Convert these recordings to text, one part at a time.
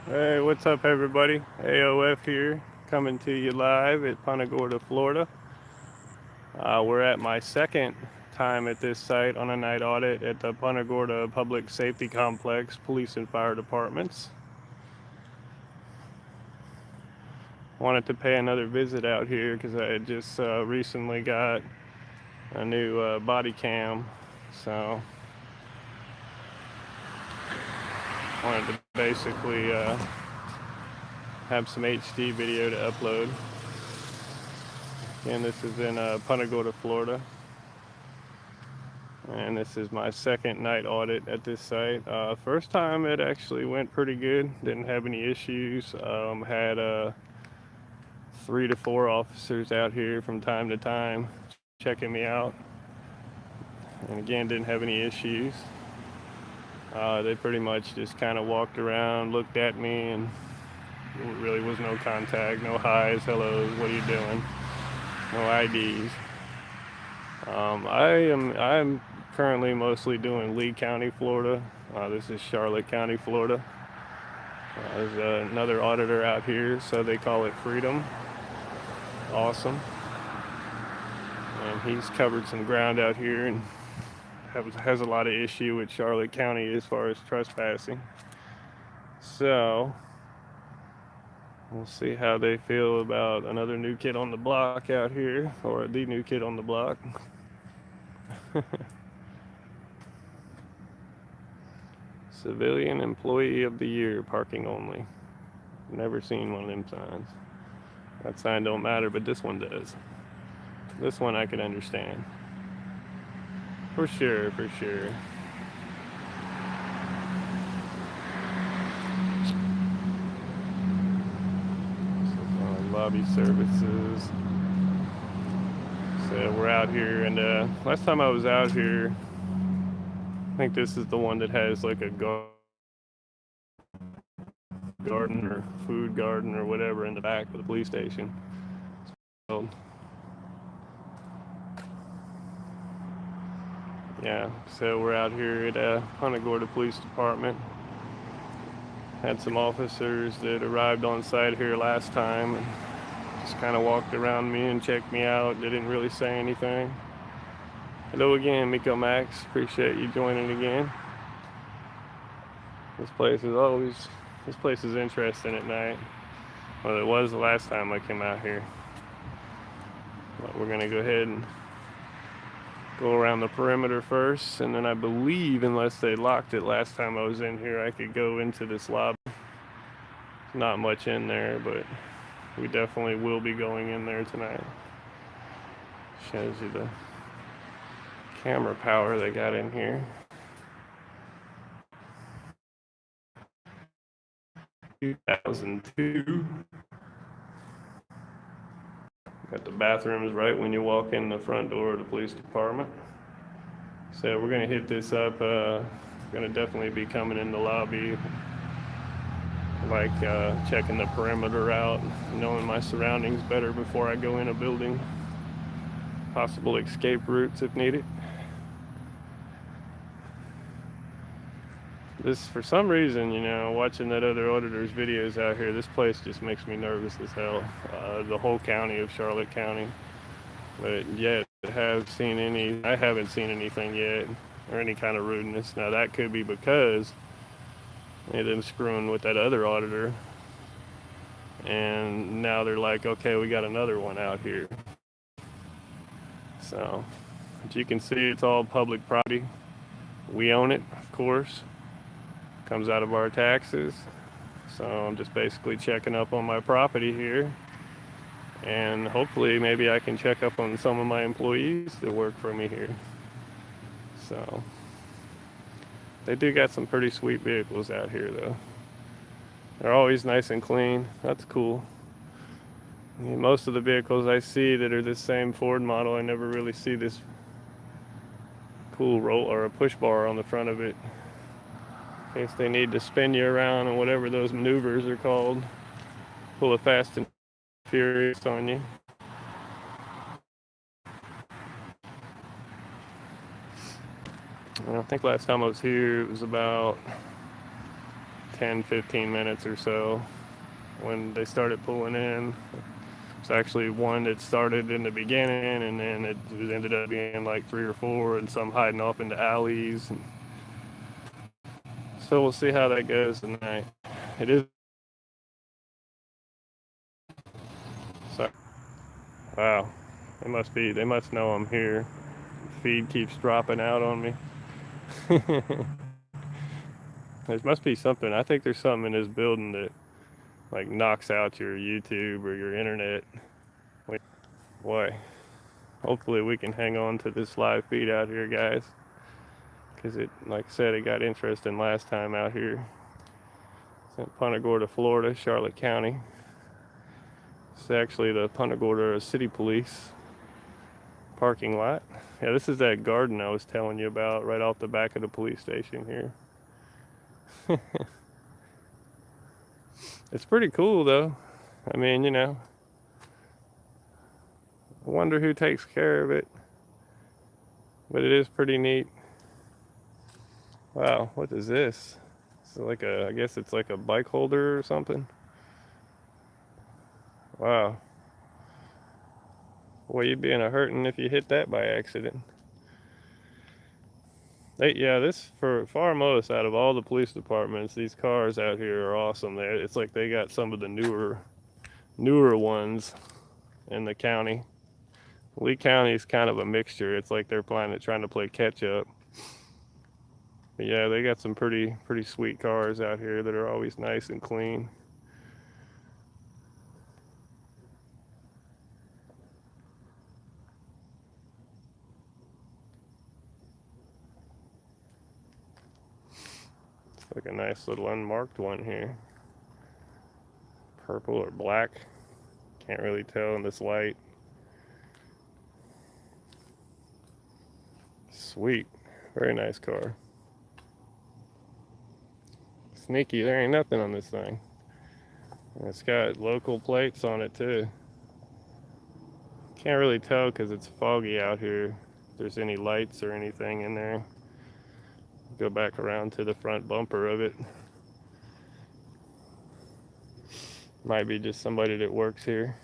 Hey, what's up, everybody? AOF here, coming to you live at Punta, Florida. We're at my second time at this site on a night audit at the Punta Public Safety Complex Police and Fire Departments. Wanted to pay another visit out here because I had just recently got a new body cam, so wanted to basically have some HD video to upload. And this is in Punta, Florida. And this is my second night audit at this site. First time it actually went pretty good. Didn't have any issues. Had 3 to 4 officers out here from time to time checking me out. And again, didn't have any issues. They pretty much just kind of walked around, looked at me, and really was no contact, no highs, hellos, what are you doing? No IDs. I'm currently mostly doing Lee County, Florida. This is Charlotte County, Florida. There's another auditor out here, so they call it Freedom. Awesome. And he's covered some ground out here and has a lot of issue with Charlotte County as far as trespassing. So we'll see how they feel about another new kid on the block out here, or the new kid on the block. Civilian Employee of the Year, parking only. Never seen one of them signs. That sign don't matter, but this one does. This one I can understand. For sure, for sure. This is lobby services. So we're out here, and last time I was out here, I think this is the one that has like a garden or food garden or whatever in the back of the police station. So, yeah, so we're out here at Punta Gorda Police Department. Had some officers that arrived on site here last time and just kind of walked around me and checked me out. They didn't really say anything. Hello again, Miko Max. Appreciate you joining again. This place is interesting at night. Well, it was the last time I came out here. But we're gonna go ahead and go around the perimeter first, and then I believe, unless they locked it last time I was in here, I could go into this lobby. Not much in there, but we definitely will be going in there tonight. Shows you the camera power they got in here. 2002. Got the bathrooms right when you walk in the front door of the police department. So we're gonna hit this up. Gonna definitely be coming in the lobby, like checking the perimeter out, knowing my surroundings better before I go in a building. Possible escape routes if needed. This, for some reason, watching that other auditor's videos out here, this place just makes me nervous as hell. The whole county of Charlotte County. But yet, I haven't seen anything yet, or any kind of rudeness. Now that could be because they've been screwing with that other auditor, and now they're like, okay, we got another one out here. So, as you can see, it's all public property. We own it, of course. Comes out of our taxes. So I'm just basically checking up on my property here. And hopefully maybe I can check up on some of my employees that work for me here. So they do got some pretty sweet vehicles out here though. They're always nice and clean. That's cool. I mean, most of the vehicles I see that are this same Ford model, I never really see this cool roll or a push bar on the front of it. In case they need to spin you around and whatever those maneuvers are called. Pull a Fast and Furious on you. And I think last time I was here, it was about 10-15 minutes or so when they started pulling in. It's actually one that started in the beginning, and then it ended up being like 3 or 4, and some hiding off into alleys. And so we'll see how that goes tonight. It is. Sorry. Wow. They must know I'm here. The feed keeps dropping out on me. There must be something. I think there's something in this building that like knocks out your YouTube or your internet. Boy, hopefully we can hang on to this live feed out here, guys. Because it, like I said, it got interesting last time out here. It's in Punta Gorda, Florida, Charlotte County. It's actually the Punta Gorda City Police parking lot. Yeah, this is that garden I was telling you about right off the back of the police station here. It's pretty cool though. I mean, I wonder who takes care of it. But it is pretty neat. Wow, what is this? It's like I guess it's like a bike holder or something. Wow. Well, you'd be in a hurting if you hit that by accident. Yeah, this for far most out of all the police departments, these cars out here are awesome. It's like they got some of the newer ones in the county. Lee County is kind of a mixture. It's like they're trying to play catch up. But yeah, they got some pretty sweet cars out here that are always nice and clean. It's like a nice little unmarked one here. Purple or black. Can't really tell in this light. Sweet. Very nice car. Sneaky, there ain't nothing on this thing. And it's got local plates on it too. Can't really tell because it's foggy out here if there's any lights or anything in there. Go back around to the front bumper of it. Might be just somebody that works here.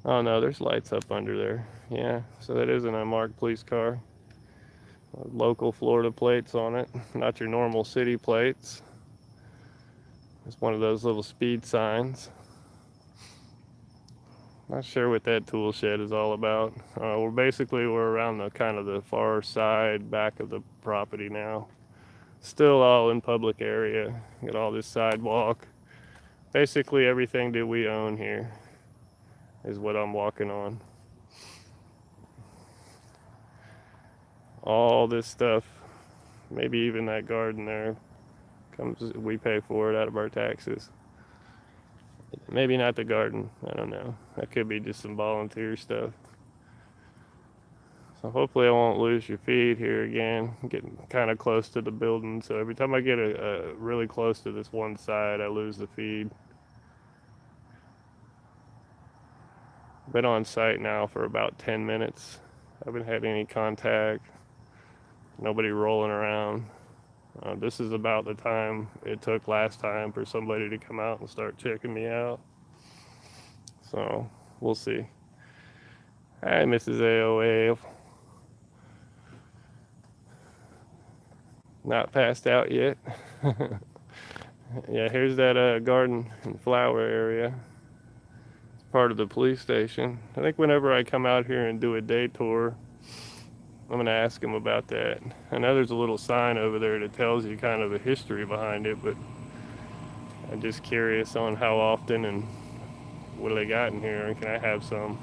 Oh no, there's lights up under there. Yeah, so that is an unmarked police car. Local Florida plates on it, not your normal city plates. It's one of those little speed signs. Not sure what that tool shed is all about. We're around the kind of the far side back of the property now. Still all in public area. Got all this sidewalk. Basically everything that we own here is what I'm walking on. All this stuff, maybe even that garden there, we pay for it out of our taxes. Maybe not the garden, I don't know. That could be just some volunteer stuff. So hopefully I won't lose your feed here again. I'm getting kind of close to the building, so every time I get really close to this one side, I lose the feed. Been on site now for about 10 minutes. I haven't had any contact. Nobody rolling around. This is about the time it took last time for somebody to come out and start checking me out. So we'll see. Hi, Mrs. AOA. Not passed out yet. Yeah, here's that garden and flower area. It's part of the police station. I think whenever I come out here and do a day tour, I'm going to ask him about that. I know there's a little sign over there that tells you kind of the history behind it, but I'm just curious on how often and what do they got in here. Can I have some?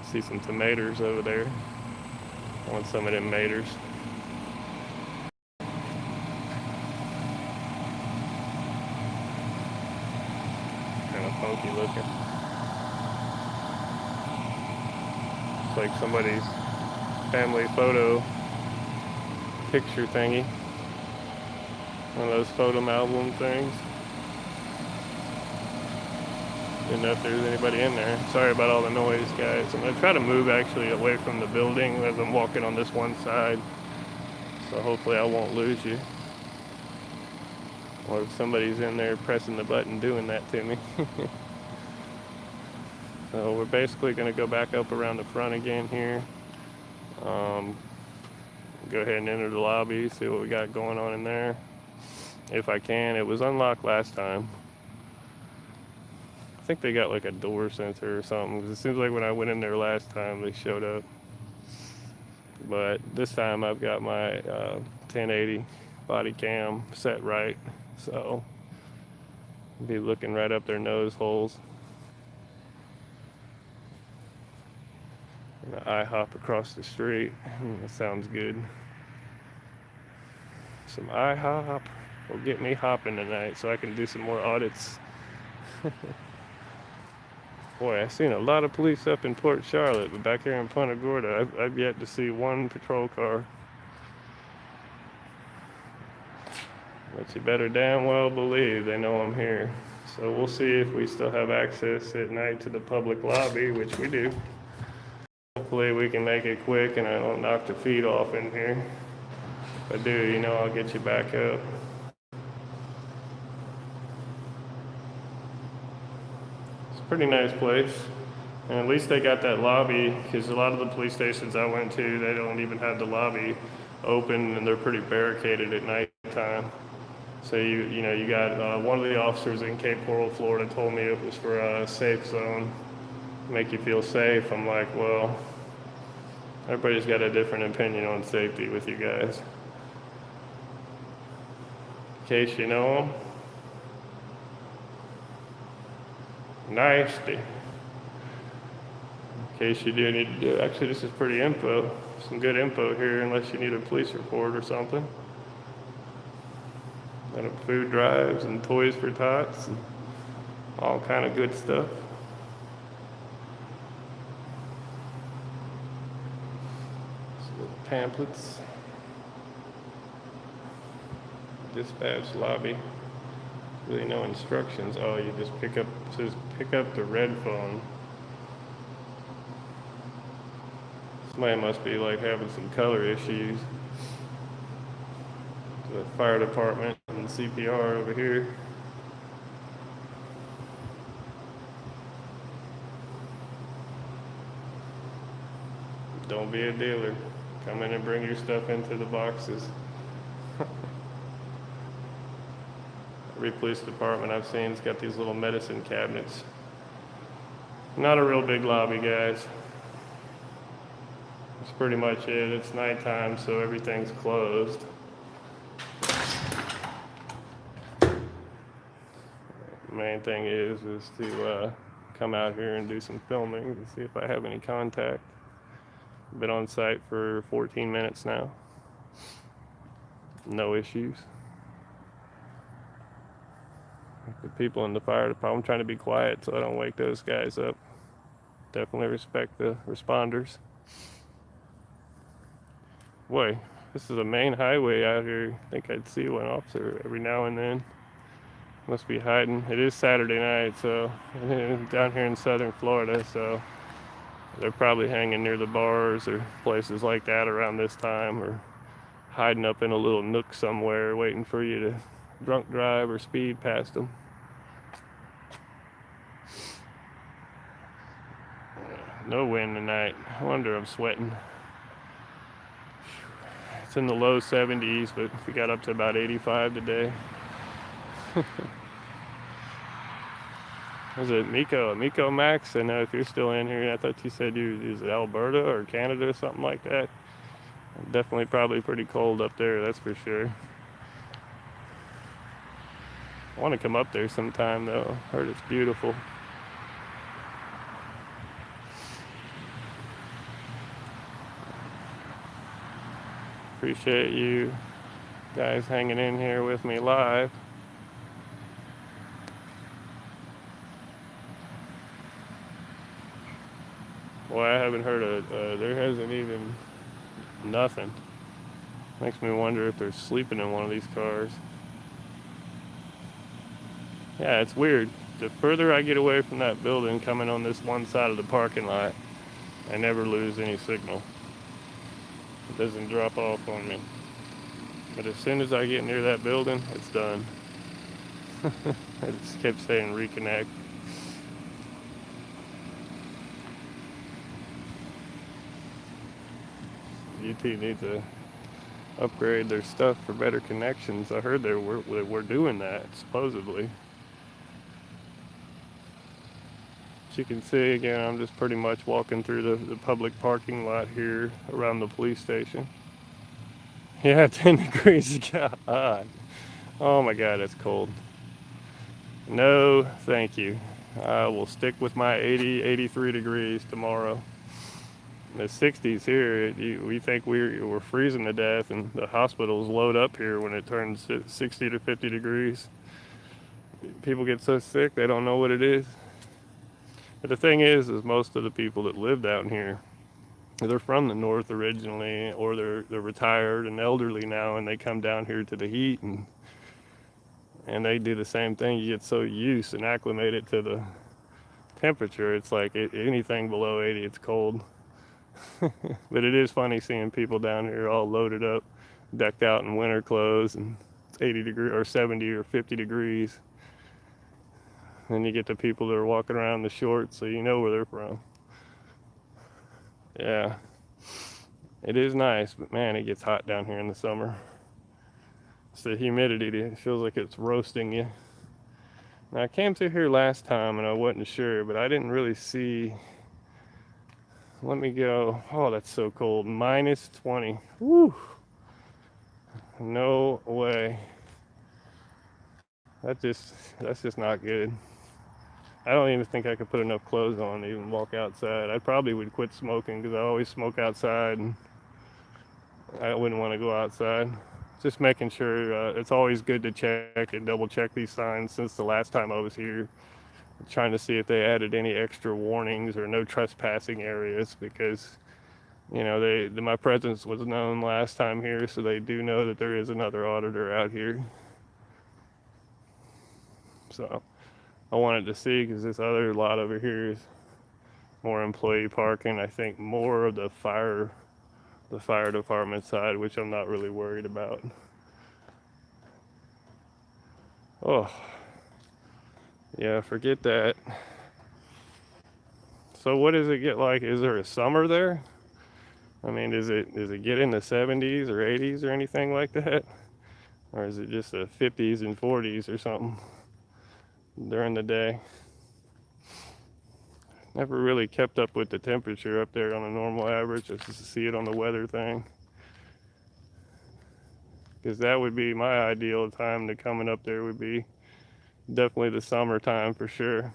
I see some tomatoes over there. I want some of them maters. Kind of funky looking. It's like somebody's family photo picture thingy. One of those photo album things. Didn't know if there's anybody in there. Sorry about all the noise, guys. I'm gonna try to move actually away from the building as I'm walking on this one side. So hopefully I won't lose you. or if somebody's in there pressing the button doing that to me. So we're basically going to go back up around the front again here. Um, go ahead and enter the lobby, see what we got going on in there. If I can. It was unlocked last time. I think they got like a door sensor or something, 'cause it seems like when I went in there last time they showed up. But this time I've got my 1080 body cam set right, so I'll be looking right up their nose holes. And I hop across the street. That sounds good. Some IHOP will get me hopping tonight so I can do some more audits. Boy, I've seen a lot of police up in Port Charlotte, but back here in Punta Gorda, I've yet to see one patrol car. But you better damn well believe they know I'm here. So we'll see if we still have access at night to the public lobby, which we do. Hopefully we can make it quick and I don't knock the feet off in here. If I do, you know, I'll get you back up. It's a pretty nice place. And at least they got that lobby, because a lot of the police stations I went to, they don't even have the lobby open and they're pretty barricaded at nighttime. So you know, you got one of the officers in Cape Coral, Florida told me it was for a safe zone, make you feel safe. I'm like, well, everybody's got a different opinion on safety with you guys. In case you know them. Nasty. In case you do need to do it. Actually, this is pretty info. Some good info here, unless you need a police report or something. Got food drives and toys for tots and all kind of good stuff. Some pamphlets. Dispatch lobby. Really no instructions. Oh, you just pick up, it says pick up the red phone. Somebody must be like having some color issues. The fire department and CPR over here. Don't be a dealer. Come in and bring your stuff into the boxes. Every police department I've seen has got these little medicine cabinets. Not a real big lobby, guys. That's pretty much it. It's nighttime, so everything's closed. The main thing is to come out here and do some filming and see if I have any contact. Been on site for 14 minutes now. No issues. The people in the fire department, I'm trying to be quiet so I don't wake those guys up. Definitely respect the responders. Boy, this is a main highway out here. I think I'd see one officer every now and then. Must be hiding. It is Saturday night, so down here in southern Florida, so they're probably hanging near the bars or places like that around this time, or hiding up in a little nook somewhere waiting for you to drunk drive or speed past them. No wind tonight. I wonder I'm sweating. It's in the low 70s, but we got up to about 85 today. Was it Miko Max? I know if you're still in here, I thought you said you was Alberta or Canada or something like that. Definitely probably pretty cold up there, that's for sure. I want to come up there sometime though. Heard it's beautiful. Appreciate you guys hanging in here with me live. Boy, I haven't heard there hasn't even nothing. Makes me wonder if they're sleeping in one of these cars. Yeah, it's weird. The further I get away from that building, coming on this one side of the parking lot, I never lose any signal. It doesn't drop off on me. But as soon as I get near that building, it's done. I just kept saying reconnect. UT needs to upgrade their stuff for better connections. I heard we're doing that supposedly. As you can see again, I'm just pretty much walking through the public parking lot here around the police station. Yeah, 10 degrees. God. Oh my God, it's cold. No, thank you. I will stick with my 80, 83 degrees tomorrow. The 60s here, we think we're freezing to death, and the hospitals load up here when it turns 60 to 50 degrees. People get so sick they don't know what it is. But the thing is most of the people that live down here, they're from the north originally, or they're retired and elderly now, and they come down here to the heat, and they do the same thing. You get so used and acclimated to the temperature, it's like anything below 80, it's cold. But it is funny seeing people down here all loaded up, decked out in winter clothes, and it's 80 degrees or 70 or 50 degrees. Then you get the people that are walking around in the shorts, so you know where they're from. Yeah, it is nice, but man, it gets hot down here in the summer. It's the humidity. It feels like it's roasting you. Now, I came through here last time and I wasn't sure, but I didn't really see. Let me go. Oh, that's so cold. Minus 20. Woo. No way. That's just not good. I don't even think I could put enough clothes on to even walk outside. I probably would quit smoking because I always smoke outside, and I wouldn't want to go outside. Just making sure it's always good to check and double check these signs. Since the last time I was here, trying to see if they added any extra warnings or no trespassing areas, because my presence was known last time here, so they do know that there is another auditor out here. So I wanted to see, because this other lot over here is more employee parking. I think more of the fire department side, which I'm not really worried about. Oh, yeah, forget that. So what does it get like? Is there a summer there? I mean, does it get in the 70s or 80s or anything like that? Or is it just the 50s and 40s or something during the day? Never really kept up with the temperature up there on a normal average, just to see it on the weather thing. Because that would be my ideal time to coming up there, would be definitely the summertime for sure.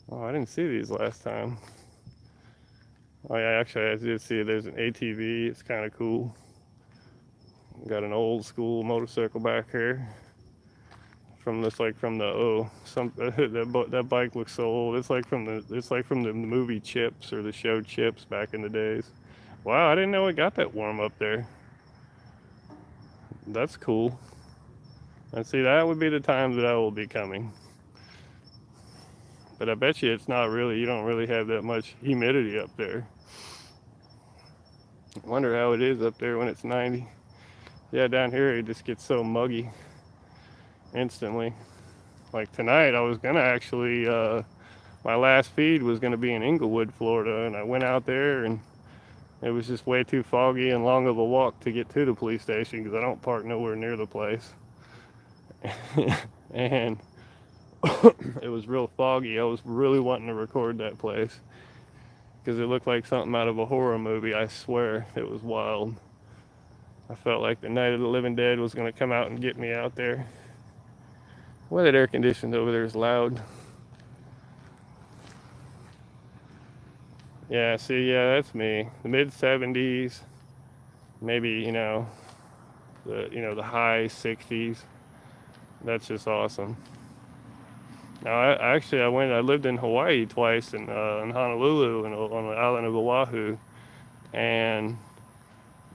Oh, I didn't see these last time. Oh yeah, actually I did see there's an ATV. It's kind of cool. Got an old school motorcycle back here. From this, like from the that bike looks so old. It's like from the movie Chips, or the show Chips back in the days. Wow, I didn't know it got that warm up there. That's cool. And see, that would be the time that I will be coming. But I bet you it's not really, you don't really have that much humidity up there. I wonder how it is up there when it's 90. Yeah, down here it just gets so muggy instantly. Like tonight, I was gonna actually, my last feed was gonna be in Inglewood, Florida, and I went out there, and it was just way too foggy and long of a walk to get to the police station, because I don't park nowhere near the place. And it was real foggy. I was really wanting to record that place, because it looked like something out of a horror movie. I swear, it was wild. I felt like the Night of the Living Dead was gonna come out and get me out there. Well, that air conditioned over there is loud. Yeah, see, yeah, that's me. The mid 70s, maybe, the high 60s. That's just awesome. Now, I lived in Hawaii twice, in Honolulu, and on the island of Oahu, and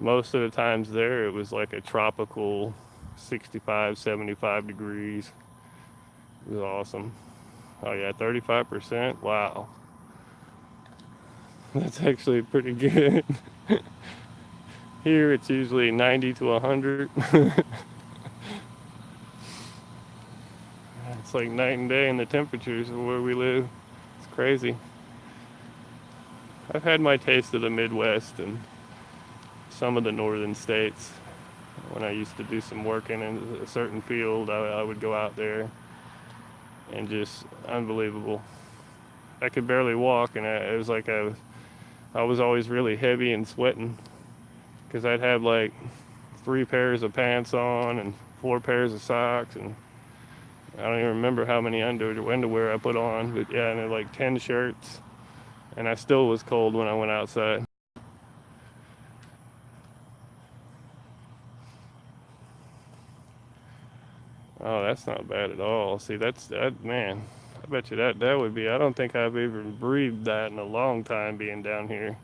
most of the times there it was like a tropical 65, 75 degrees. It was awesome. Oh yeah, 35%. Wow. That's actually pretty good. Here it's usually 90 to 100. It's like night and day in the temperatures of where we live. It's crazy. I've had my taste of the Midwest and some of the northern states. When I used to do some work in a certain field, I would go out there and just unbelievable. I could barely walk, and it was like I was always really heavy and sweating because I'd have like 3 pairs of pants on and 4 pairs of socks, and I don't even remember how many underwear I put on, but yeah, and like 10 shirts, and I still was cold when I went outside. Oh, that's not bad at all. See, that's that man. I bet you that would be. I don't think I've even breathed that in a long time being down here.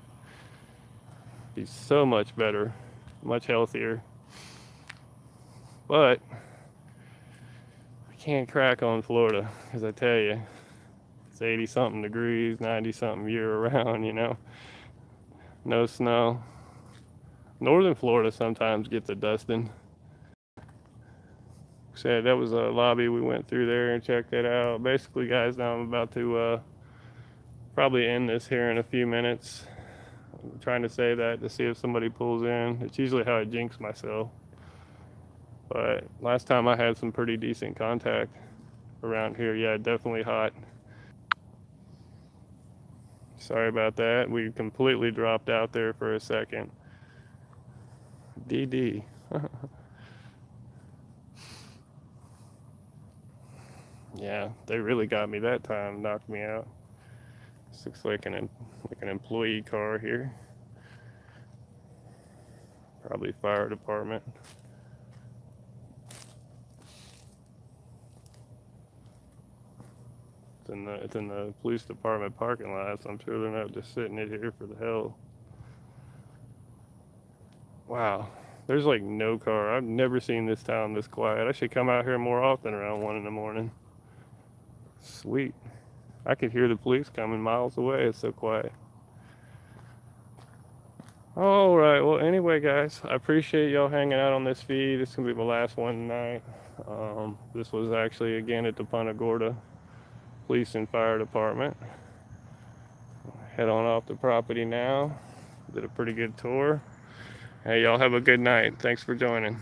Be so much better, much healthier. But I can't crack on Florida because I tell you, it's 80 something degrees, 90 something year around, no snow. Northern Florida sometimes gets a dusting. Said that was a lobby. We went through there and checked it out. Basically, guys, now I'm about to probably end this here in a few minutes. I'm trying to say that to see if somebody pulls in. It's usually how I jinx myself. But last time I had some pretty decent contact around here. Yeah, definitely hot. Sorry about that. We completely dropped out there for a second. DD. Yeah, they really got me that time. Knocked me out. This looks like an employee car here. Probably fire department. It's in the police department parking lot, so I'm sure they're not just sitting it here for the hell. Wow, there's like no car. I've never seen this town this quiet. I should come out here more often around 1 in the morning. Sweet. I could hear the police coming miles away. It's so quiet. All right. Well, anyway, guys, I appreciate y'all hanging out on this feed. This is gonna be my last one tonight. This was actually again at the Punta Gorda Police and Fire Department. Head on off the property now. Did a pretty good tour. Hey, y'all have a good night. Thanks for joining.